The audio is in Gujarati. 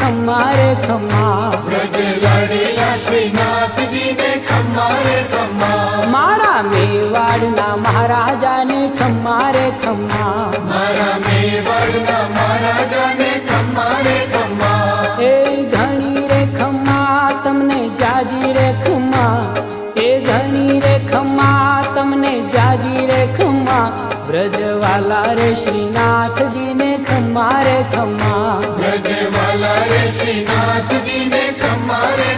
ખમ્મા રે ખમ્મા, વ્રજ લાડેલા શ્રીનાથજીને ખમ્મા રે ખમ્મા, મારા મેવાડના મહારાજાને ખમ્મા રે ખમ્મા, મારા મેવાડના મહારાજાને ખમ્મા રે ખમ્મા, એ ધણી રે ખમ્મા તમને જાજી રે ખમ્મા, એ ધણી રે ખમ્મા તમને જાજી રે ખમ્મા, વ્રજવાલા રે શ્રીનાથજીને ખમ્મા રે ખમ્મા, વ્રજવાલા રે શ્રીનાથજીને ખમ્મા રે